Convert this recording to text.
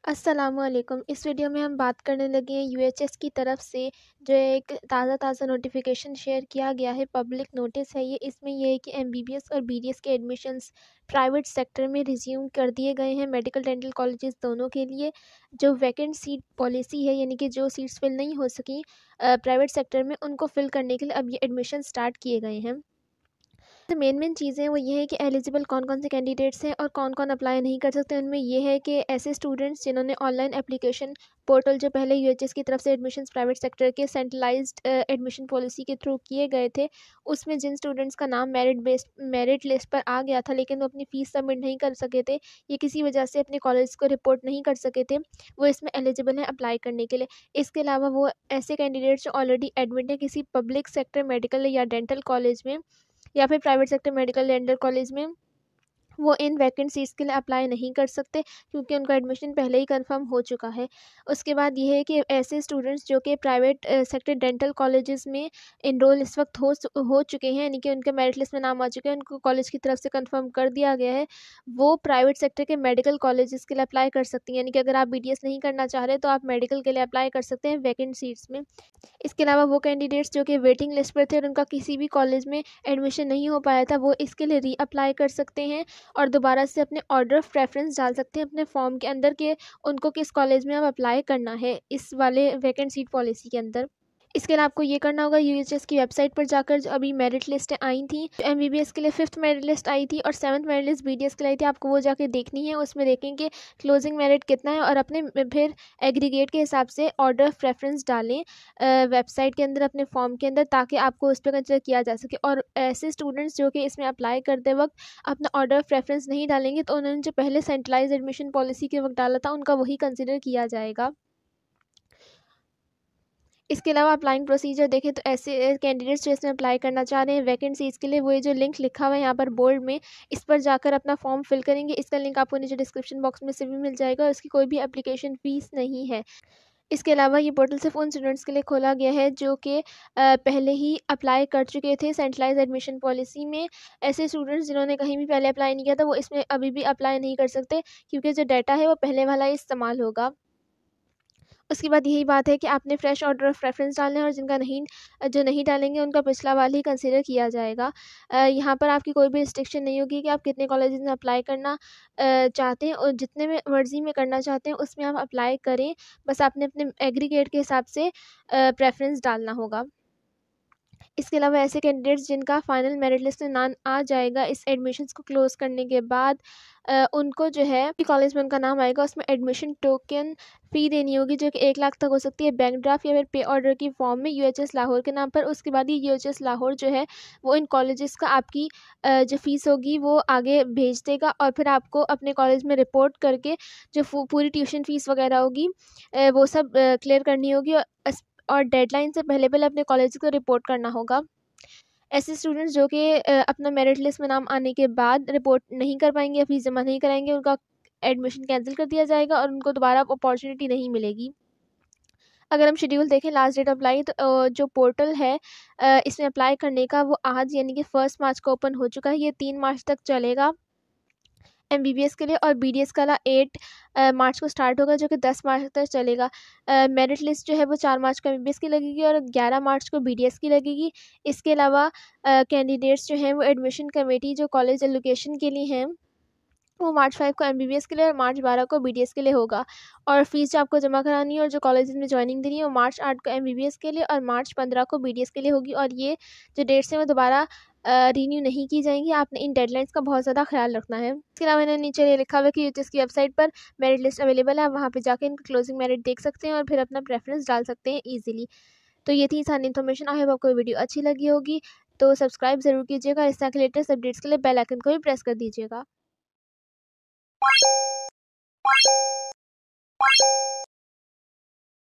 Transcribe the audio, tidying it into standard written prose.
अस्सलामुअलैकुम। इस वीडियो में हम बात करने लगे हैं यूएचएस की तरफ से जो एक ताज़ा नोटिफिकेशन शेयर किया गया है। पब्लिक नोटिस है ये। इसमें यह है कि एमबीबीएस और बीडीएस के एडमिशन्स प्राइवेट सेक्टर में रिज्यूम कर दिए गए हैं। मेडिकल डेंटल कॉलेजेस दोनों के लिए जो वैकेंट सीट पॉलिसी है, यानी कि जो सीट्स फिल नहीं हो सकी प्राइवेट सेक्टर में, उनको फिल करने के लिए अब ये एडमिशन स्टार्ट किए गए हैं। तो मेन चीज़ें वो ये है कि एलिजिबल कौन-कौन से कैंडिडेट्स हैं और कौन-कौन अप्लाई नहीं कर सकते। उनमें ये है कि ऐसे स्टूडेंट्स जिन्होंने ऑनलाइन एप्लीकेशन पोर्टल जो पहले यूएचएस की तरफ से एडमिशन्स प्राइवेट सेक्टर के सेंट्रलाइज्ड एडमिशन पॉलिसी के थ्रू किए गए थे, उसमें जिन स्टूडेंट्स का नाम मेरिट लिस्ट पर आ गया था लेकिन वो अपनी फ़ीस सबमिट नहीं कर सके थे, ये किसी वजह से अपने कॉलेज को रिपोर्ट नहीं कर सके थे, वो इसमें एलिजिबल हैं अप्लाई करने के लिए। इसके अलावा वो ऐसे कैंडिडेट्स जो ऑलरेडी एडमिट हैं किसी पब्लिक सेक्टर मेडिकल या डेंटल कॉलेज में या फिर private sector medical dental college में, वो इन वैकेंट सीट्स के लिए अप्लाई नहीं कर सकते क्योंकि उनका एडमिशन पहले ही कंफर्म हो चुका है। उसके बाद ये है कि ऐसे स्टूडेंट्स जो कि प्राइवेट सेक्टर डेंटल कॉलेजेस में इनरोल इस वक्त हो चुके हैं, यानी कि उनके मेरिट लिस्ट में नाम आ चुके हैं, उनको कॉलेज की तरफ से कंफर्म कर दिया गया है, वो प्राइवेट सेक्टर के मेडिकल कॉलेजेस के लिए अप्लाई कर सकती हैं। यानी कि अगर आप बीडीएस नहीं करना चाह रहे तो आप मेडिकल के लिए अप्लाई कर सकते हैं वैकेंट सीट्स में। इसके अलावा वो कैंडिडेट्स जो कि वेटिंग लिस्ट पर थे और उनका किसी भी कॉलेज में एडमिशन नहीं हो पाया था, वो इसके लिए रीअप्लाई कर सकते हैं और दोबारा से अपने ऑर्डर ऑफ प्रेफरेंस डाल सकते हैं अपने फॉर्म के अंदर कि उनको किस कॉलेज में अब अप्लाई करना है इस वाले वैकेंट सीट पॉलिसी के अंदर। इसके लिए आपको ये करना होगा, यूएचएस की वेबसाइट पर जाकर जो अभी मेरिट लिस्टें आई थी, एमबीबीएस के लिए 5th मेरिट लिस्ट आई थी और 7th मेरिट लिस्ट बीडीएस के लिए आई थी, आपको वो जाके देखनी है। उसमें देखेंगे क्लोजिंग मेरिट कितना है और अपने फिर एग्रीगेट के हिसाब से ऑर्डर ऑफ प्रेफरेंस डालें वेबसाइट के अंदर अपने फॉर्म के अंदर, ताकि आपको उस पर कंसिडर किया जा सके। और ऐसे स्टूडेंट्स जो कि इसमें अप्लाई करते वक्त अपना ऑर्डर ऑफ प्रेफरेंस नहीं डालेंगे तो उन्होंने जो पहले सेंट्रलाइज एडमिशन पॉलिसी के वक्त डाला था उनका वही कंसिडर किया जाएगा। इसके अलावा अप्लाइंग प्रोसीजर देखें तो ऐसे कैंडिडेट्स जो इसमें अप्लाई करना चाह रहे हैं वैकेंट सीट्स के लिए, वो ये जो लिंक लिखा हुआ है यहाँ पर बोल्ड में, इस पर जाकर अपना फॉर्म फिल करेंगे। इसका लिंक आपको नीचे डिस्क्रिप्शन बॉक्स में से भी मिल जाएगा और इसकी कोई भी एप्लीकेशन फ़ीस नहीं है। इसके अलावा ये पोर्टल सिर्फ उन स्टूडेंट्स के लिए खोला गया है जो कि पहले ही अप्लाई कर चुके थे सेंट्रलाइज एडमिशन पॉलिसी में। ऐसे स्टूडेंट्स जिन्होंने कहीं भी पहले अप्लाई नहीं किया था वो इसमें अभी भी अप्लाई नहीं कर सकते क्योंकि जो डाटा है वो पहले वाला ही इस्तेमाल होगा। उसके बाद यही बात है कि आपने फ्रेश ऑर्डर ऑफ प्रेफरेंस डालना है और जो नहीं डालेंगे उनका पिछला वाला ही कंसीडर किया जाएगा। यहाँ पर आपकी कोई भी रिस्ट्रिक्शन नहीं होगी कि आप कितने कॉलेजेस में अप्लाई करना चाहते हैं और जितने में मर्ज़ी में करना चाहते हैं उसमें आप अप्लाई करें। बस आपने अपने एग्रीगेट के हिसाब से प्रेफरेंस डालना होगा। इसके अलावा ऐसे कैंडिडेट्स जिनका फाइनल मेरिट लिस्ट में नाम आ जाएगा इस एडमिशन्स को क्लोज़ करने के बाद, उनको जो है कॉलेज में उनका नाम आएगा उसमें एडमिशन टोकन फ़ी देनी होगी जो कि 1 लाख तक हो सकती है बैंक ड्राफ्ट या फिर पे ऑर्डर की फॉर्म में यूएचएस लाहौर के नाम पर। उसके बाद ये यूएचएस लाहौर जो है वो इन कॉलेजेस का आपकी जो फ़ीस होगी वो आगे भेज देगा और फिर आपको अपने कॉलेज में रिपोर्ट करके जो पूरी ट्यूशन फ़ीस वगैरह होगी वो सब क्लियर करनी होगी और डेडलाइन से पहले अपने कॉलेज को रिपोर्ट करना होगा। ऐसे स्टूडेंट्स जो कि अपना मेरिट लिस्ट में नाम आने के बाद रिपोर्ट नहीं कर पाएंगे या फीस जमा नहीं कराएंगे, उनका एडमिशन कैंसिल कर दिया जाएगा और उनको दोबारा अपॉर्चुनिटी नहीं मिलेगी। अगर हम शेड्यूल देखें लास्ट डेट अप्लाई तो जो पोर्टल है इसमें अप्लाई करने का वो आज यानी कि 1 मार्च को ओपन हो चुका है। ये 3 मार्च तक चलेगा एमबीबीएस के लिए और बीडीएस का 8 मार्च को स्टार्ट होगा जो कि 10 मार्च तक चलेगा। मेरिट लिस्ट जो है वो 4 मार्च को एमबीबीएस की लगेगी और 11 मार्च को बीडीएस की लगेगी। इसके अलावा कैंडिडेट्स जो हैं वो एडमिशन कमेटी जो कॉलेज एलोकेशन के लिए हैं वो मार्च 5 को एमबीबीएस के लिए और मार्च 12 को बीडीएस के लिए होगा। और फीस जो आपको जमा करानी है और जो कॉलेज में ज्वाइनिंग देनी है वो मार्च 8 को एमबीबीएस के लिए और मार्च 15 को बीडीएस के लिए होगी और ये जो डेट्स हैं वो दोबारा रिन्यू नहीं की जाएंगी। आपने इन डेडलाइंस का बहुत ज़्यादा ख्याल रखना है। इसके अलावा इन्होंने नीचे ये लिखा हुआ है कि यूएचएस की वेबसाइट पर मेरिट लिस्ट अवेलेबल है, आप वहाँ पे जाकर इनका क्लोजिंग मेरिट देख सकते हैं और फिर अपना प्रेफरेंस डाल सकते हैं ईजिली। तो ये थी सारी इन्फॉर्मेशन। आई होप आपको वीडियो अच्छी लगी होगी, तो सब्सक्राइब ज़रूर कीजिएगा। इस तरह के लेटेस्ट अपडेट्स के लिए बेल आइकन को भी प्रेस कर दीजिएगा।